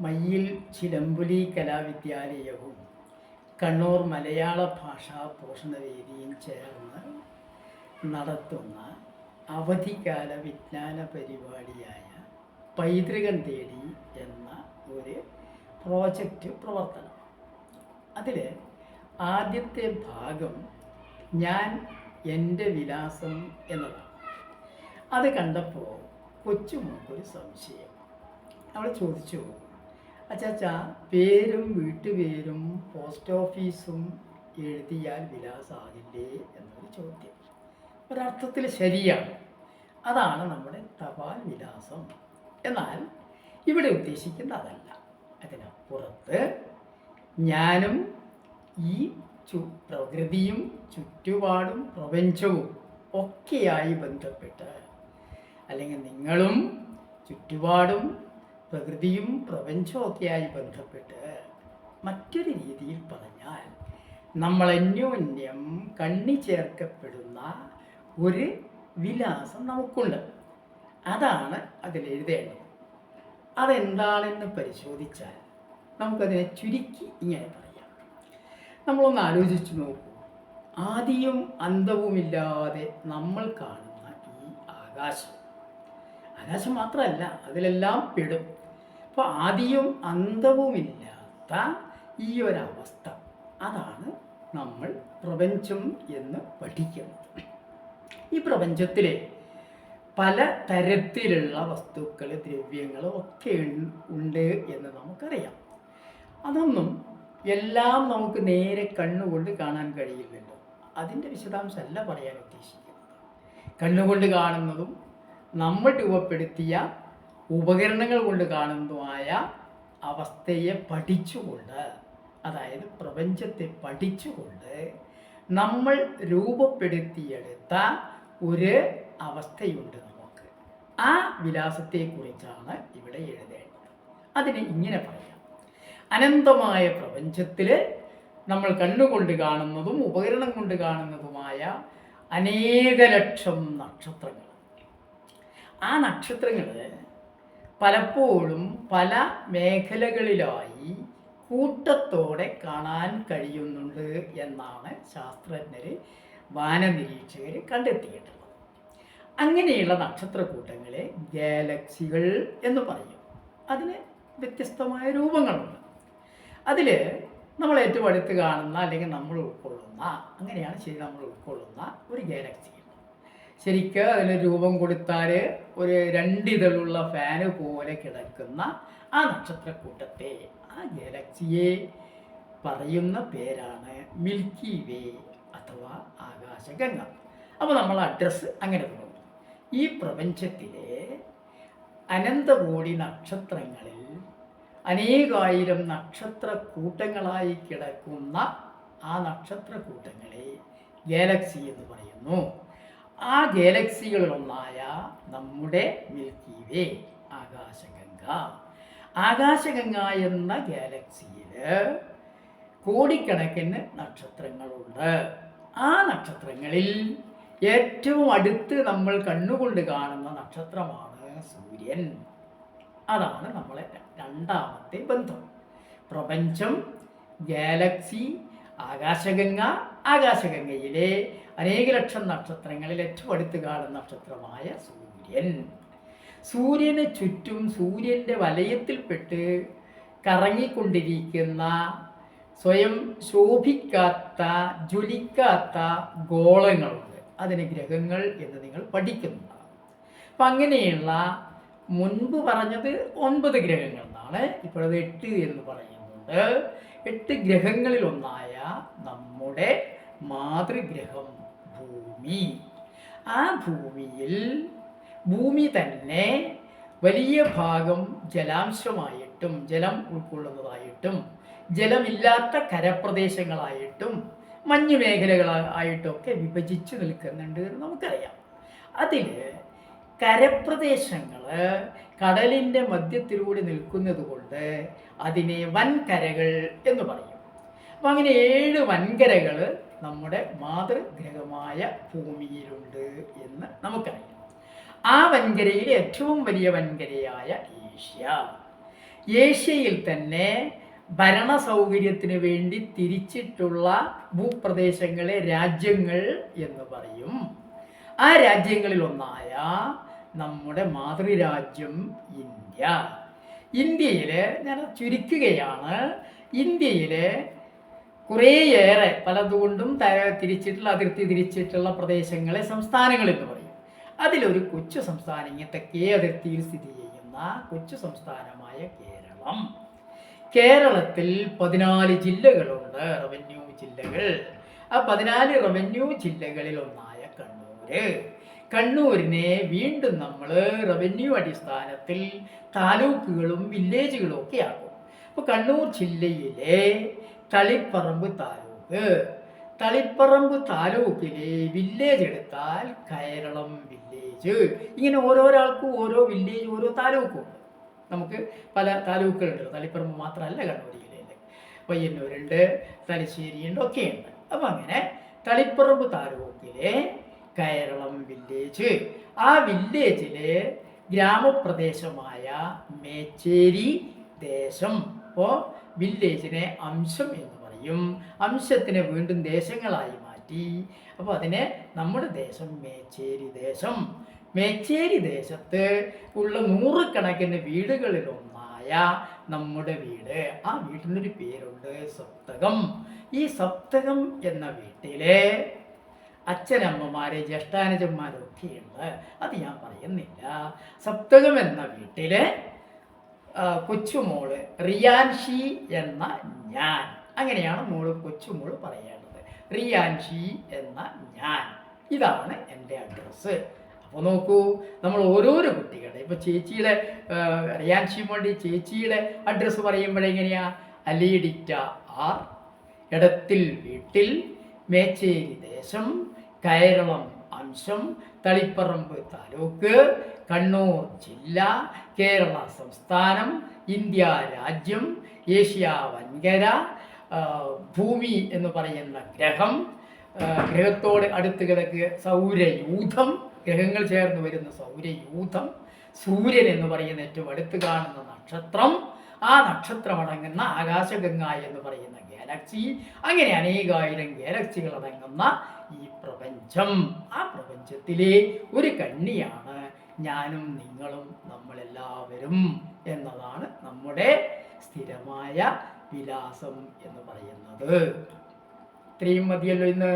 മയ്യിൽ ചിലമ്പുലി കലാവിദ്യാലയവും കണ്ണൂർ മലയാള ഭാഷാ പോഷണവേദിയും ചേർന്ന് നടത്തുന്ന അവധിക്കാല വിജ്ഞാന പരിപാടിയായ പൈതൃകം തേടി എന്ന ഒരു പ്രോജക്റ്റ് പ്രവർത്തനം. അതിൽ ആദ്യത്തെ ഭാഗം ഞാൻ എൻ്റെ വിലാസം എന്നതാണ്. അത് കണ്ടപ്പോൾ കൊച്ചുമോക്കൊരു സംശയം. അവൾ ചോദിച്ചു, അച്ചാച്ച, പേരും വീട്ടുപേരും പോസ്റ്റ് ഓഫീസും എഴുതിയാൽ വിലാസമാകില്ലേ എന്നൊരു ചോദ്യം. ഒരർത്ഥത്തിൽ ശരിയാണ്. അതാണ് നമ്മുടെ തപാൽ വിലാസം. എന്നാൽ ഇവിടെ ഉദ്ദേശിക്കുന്നത് അതല്ല. അതിനപ്പുറത്ത് ഞാനും ഈ പ്രകൃതിയും ചുറ്റുപാടും പ്രപഞ്ചവും ഒക്കെയായി ബന്ധപ്പെട്ട്, അല്ലെങ്കിൽ നിങ്ങളും ചുറ്റുപാടും പ്രകൃതിയും പ്രപഞ്ചവും ഒക്കെയായി ബന്ധപ്പെട്ട്, മറ്റൊരു രീതിയിൽ പറഞ്ഞാൽ നമ്മൾ അന്യോന്യം കണ്ണി ചേർക്കപ്പെടുന്ന ഒരു വിലാസം നമുക്കുണ്ട്. അതാണ് അതിലെഴുതേണ്ടത്. അതെന്താണെന്ന് പരിശോധിച്ചാൽ നമുക്കതിനെ ചുരുക്കി ഇങ്ങനെ പറയാം. നമ്മളൊന്ന് ആലോചിച്ച് നോക്കൂ. ആദിയും അന്തവുമില്ലാതെ നമ്മൾ കാണുന്ന ഈ ആകാശം മാത്രമല്ല, അതിലെല്ലാം പെടും. അപ്പോൾ ആദിയും അന്തവുമില്ലാത്ത ഈ ഒരവസ്ഥ, അതാണ് നമ്മൾ പ്രപഞ്ചം എന്ന് പഠിക്കുന്നത്. ഈ പ്രപഞ്ചത്തിലെ പല തരത്തിലുള്ള വസ്തുക്കൾ, ദ്രവ്യങ്ങൾ ഒക്കെ ഉണ്ട് എന്ന് നമുക്കറിയാം. അതൊന്നും എല്ലാം നമുക്ക് നേരെ കണ്ണുകൊണ്ട് കാണാൻ കഴിയില്ലല്ലോ. അതിൻ്റെ വിശദാംശമല്ല പറയാൻ ഉദ്ദേശിക്കുന്നത്. കണ്ണുകൊണ്ട് കാണുന്നതും നമ്മൾ രൂപപ്പെടുത്തിയ ഉപകരണങ്ങൾ കൊണ്ട് കാണുന്നതുമായ അവസ്ഥയെ പഠിച്ചുകൊണ്ട്, അതായത് പ്രപഞ്ചത്തെ പഠിച്ചുകൊണ്ട് നമ്മൾ രൂപപ്പെടുത്തിയെടുത്ത ഒരു അവസ്ഥയുണ്ട് നമുക്ക്. ആ വിലാസത്തെക്കുറിച്ചാണ് ഇവിടെ എഴുതേണ്ടത്. അതിനെ ഇങ്ങനെ പറയാം. അനന്തമായ പ്രപഞ്ചത്തിൽ നമ്മൾ കണ്ണുകൊണ്ട് കാണുന്നതും ഉപകരണം കൊണ്ട് കാണുന്നതുമായ അനേക ലക്ഷം നക്ഷത്രങ്ങൾ. ആ നക്ഷത്രങ്ങൾ പലപ്പോഴും പല മേഖലകളിലായി കൂട്ടത്തോടെ കാണാൻ കഴിയുന്നുണ്ട് എന്നാണ് ശാസ്ത്രജ്ഞർ, വാനനിരീക്ഷകർ കണ്ടെത്തിയിട്ടുള്ളത്. അങ്ങനെയുള്ള നക്ഷത്രക്കൂട്ടങ്ങളെ ഗാലക്സികൾ എന്ന് പറയും. അതിന് വ്യത്യസ്തമായ രൂപങ്ങളുണ്ട്. അതിൽ നമ്മൾ ഏറ്റവും അടുത്ത് കാണുന്ന, അല്ലെങ്കിൽ നമ്മൾ ഉൾക്കൊള്ളുന്ന, അങ്ങനെയാണ് ശരി, നമ്മൾ ഉൾക്കൊള്ളുന്ന ഒരു ഗാലക്സി. ശരിക്കും അതിന് രൂപം കൊടുത്താൽ ഒരു രണ്ടിതളുള്ള ഫാന് പോലെ കിടക്കുന്ന ആ നക്ഷത്രക്കൂട്ടത്തെ, ആ ഗാലക്സിയെ പറയുന്ന പേരാണ് മിൽക്കി വേ അഥവാ ആകാശഗംഗ. അപ്പോൾ നമ്മൾ അഡ്രസ്സ് അങ്ങനെ തുടങ്ങും. ഈ പ്രപഞ്ചത്തിലെ അനന്തകോടി നക്ഷത്രങ്ങളിൽ അനേകായിരം നക്ഷത്രക്കൂട്ടങ്ങളായി കിടക്കുന്ന ആ നക്ഷത്രക്കൂട്ടങ്ങളെ ഗാലക്സി എന്ന് പറയുന്നു. ആ ഗാലക്സികളിലൊന്നായ നമ്മുടെ മിൽക്കി വേ, ആകാശഗംഗ. ആകാശഗംഗ എന്ന ഗാലക്സിയിൽ കോടിക്കണക്കിന് നക്ഷത്രങ്ങളുണ്ട്. ആ നക്ഷത്രങ്ങളിൽ ഏറ്റവും അടുത്ത് നമ്മൾ കണ്ണുകൊണ്ട് കാണുന്ന നക്ഷത്രമാണ് സൂര്യൻ. അതാണ് നമ്മളെ രണ്ടാമത്തെ ബന്ധം. പ്രപഞ്ചം, ഗാലക്സി, ആകാശഗംഗ. ആകാശഗംഗയിലെ അനേക ലക്ഷം നക്ഷത്രങ്ങളിൽ ഏറ്റവും അടുത്ത് കാണുന്ന നക്ഷത്രമായ സൂര്യൻ. സൂര്യന് ചുറ്റും സൂര്യൻ്റെ വലയത്തിൽപ്പെട്ട് കറങ്ങിക്കൊണ്ടിരിക്കുന്ന, സ്വയം ശോഭിക്കാത്ത, ജ്വലിക്കാത്ത ഗോളങ്ങളുണ്ട്. അതിന് ഗ്രഹങ്ങൾ എന്ന് നിങ്ങൾ പഠിക്കുന്നതാണ്. അപ്പം അങ്ങനെയുള്ള, മുൻപ് പറഞ്ഞത് 9 ഗ്രഹങ്ങൾ എന്നാണ്, ഇപ്പോഴത് 8 എന്ന് പറയുന്നുണ്ട്. 8 ഗ്രഹങ്ങളിലൊന്നായ നമ്മുടെ മാതൃഗ്രഹം ഭൂമി. ആ ഭൂമി തന്നെ വലിയ ഭാഗം ജലാംശമായിട്ടും, ജലം ഉൾക്കൊള്ളുന്നതായിട്ടും, ജലമില്ലാത്ത കരപ്രദേശങ്ങളായിട്ടും, മഞ്ഞു മേഖലകളായിട്ടൊക്കെ വിഭജിച്ച് നിൽക്കുന്നുണ്ട് എന്ന് നമുക്കറിയാം. അതിൽ കരപ്രദേശങ്ങൾ കടലിൻ്റെ മധ്യത്തിലൂടെ നിൽക്കുന്നത് കൊണ്ട് അതിനെ വൻകരകൾ എന്ന് പറയും. അപ്പം അങ്ങനെ 7 വൻകരകൾ നമ്മുടെ മാതൃഗ്രഹമായ ഭൂമിയിലുണ്ട് എന്ന് നമുക്കറിയാം. ആ വൻകരയിൽ ഏറ്റവും വലിയ വൻകരയായ ഏഷ്യ. ഏഷ്യയിൽ തന്നെ ഭരണ സൗകര്യത്തിന് വേണ്ടി തിരിച്ചിട്ടുള്ള ഭൂപ്രദേശങ്ങളെ രാജ്യങ്ങൾ എന്ന് പറയും. ആ രാജ്യങ്ങളിൽ ഒന്നായ നമ്മുടെ മാതൃരാജ്യം ഇന്ത്യ. ഇന്ത്യയിൽ ഞാൻ ചുരുക്കുകയാണ്, ഇന്ത്യയിൽ കുറേയേറെ പലതുകൊണ്ടും തിരിച്ചിട്ടുള്ള അതിർത്തി തിരിച്ചിട്ടുള്ള പ്രദേശങ്ങളെ സംസ്ഥാനങ്ങൾ എന്ന് പറയും. അതിലൊരു കൊച്ചു സംസ്ഥാനം, ഇങ്ങനെ തെക്കേ അതിർത്തിയിൽ സ്ഥിതി ചെയ്യുന്ന കൊച്ചു സംസ്ഥാനമായ കേരളം. കേരളത്തിൽ 14 ജില്ലകളുണ്ട്, റവന്യൂ ജില്ലകൾ. ആ 14 റവന്യൂ ജില്ലകളിൽ ഒന്നായ കണ്ണൂര്. കണ്ണൂരിനെ വീണ്ടും നമ്മൾ റവന്യൂ അടിസ്ഥാനത്തിൽ താലൂക്കുകളും വില്ലേജുകളും ഒക്കെ ആക്കും. അപ്പോൾ കണ്ണൂർ ജില്ലയിലെ തളിപ്പറമ്പ് താലൂക്ക്, തളിപ്പറമ്പ് താലൂക്കിലെ വില്ലേജ് എടുത്താൽ കയറളം വില്ലേജ്. ഇങ്ങനെ ഓരോരാൾക്കും ഓരോ വില്ലേജ്, ഓരോ താലൂക്കും. നമുക്ക് പല താലൂക്കുകളുണ്ട്, തളിപ്പറമ്പ് മാത്രമല്ല കണ്ണൂർ ജില്ലയിൽ, പയ്യന്നൂരുണ്ട്, തലശ്ശേരിയുണ്ട്, ഒക്കെയുണ്ട്. അപ്പം അങ്ങനെ തളിപ്പറമ്പ് താലൂക്കിലെ കയറളം വില്ലേജ്, ആ വില്ലേജിലെ ഗ്രാമപ്രദേശമായ മേച്ചേരി ദേശം. അപ്പോൾ വില്ലേജിനെ അംശം എന്ന് പറയും, അംശത്തിനെ വീണ്ടും ദേശങ്ങളായി മാറ്റി. അപ്പോൾ അതിനെ നമ്മുടെ ദേശം മേച്ചേരി ദേശം. മേച്ചേരി ദേശത്ത് ഉള്ള 100 കണക്കിന് വീടുകളിലൊന്നായ നമ്മുടെ വീട്, ആ വീട്ടിനൊരു പേരുണ്ട്, സപ്തകം. ഈ സപ്തകം എന്ന വീട്ടിലെ അച്ഛനമ്മമാരെ ജ്യേഷ്ഠാനുജന്മാരൊക്കെയുണ്ട്, അത് ഞാൻ പറയുന്നില്ല. സപ്തകം എന്ന വീട്ടിലെ കൊച്ചുമോള് റിയാൻഷി എന്ന ഞാൻ, അങ്ങനെയാണ് കൊച്ചുമോള് പറയേണ്ടത്, റിയാൻഷി എന്ന ഞാൻ. ഇതാണ് എൻ്റെ അഡ്രസ്സ്. അപ്പോൾ നോക്കൂ, നമ്മൾ ഓരോരോ കുട്ടികളുടെ, ഇപ്പോൾ ചേച്ചിയുടെ റിയാൻഷി മോളുടെ ചേച്ചിയുടെ അഡ്രസ്സ് പറയുമ്പോഴെങ്ങനെയാ, അലീഡിറ്റ ആർ, എടത്തിൽ വീട്ടിൽ, മേച്ചേരി ദേശം, കയറളം അംശം, തളിപ്പറമ്പ് താലൂക്ക്, കണ്ണൂർ ജില്ല, കേരള സംസ്ഥാനം, ഇന്ത്യ രാജ്യം, ഏഷ്യ വൻകര, ഭൂമി എന്ന് പറയുന്ന ഗ്രഹം, ഗ്രഹത്തോട് അടുത്ത് കിടക്കുക സൗരയൂഥം, ഗ്രഹങ്ങൾ ചേർന്ന് വരുന്ന സൗരയൂഥം, സൂര്യൻ എന്ന് പറയുന്ന ഏറ്റവും അടുത്ത് കാണുന്ന നക്ഷത്രം, ആ നക്ഷത്രം അടങ്ങുന്ന ആകാശഗംഗ എന്ന് പറയുന്ന ഗാലക്സി, അങ്ങനെ അനേകായിരം ഗാലക്സികൾ അടങ്ങുന്ന ഈ പ്രപഞ്ചം. ആ പ്രപഞ്ചത്തിലെ ഒരു കണ്ണിയാണ് ഞാനും നിങ്ങളും, നമ്മളെല്ലാവരും എന്നതാണ് നമ്മുടെ സ്ഥിരമായ വിലാസം എന്ന് പറയുന്നത്. ഇത്രയും മതിയല്ലോ ഇന്ന്.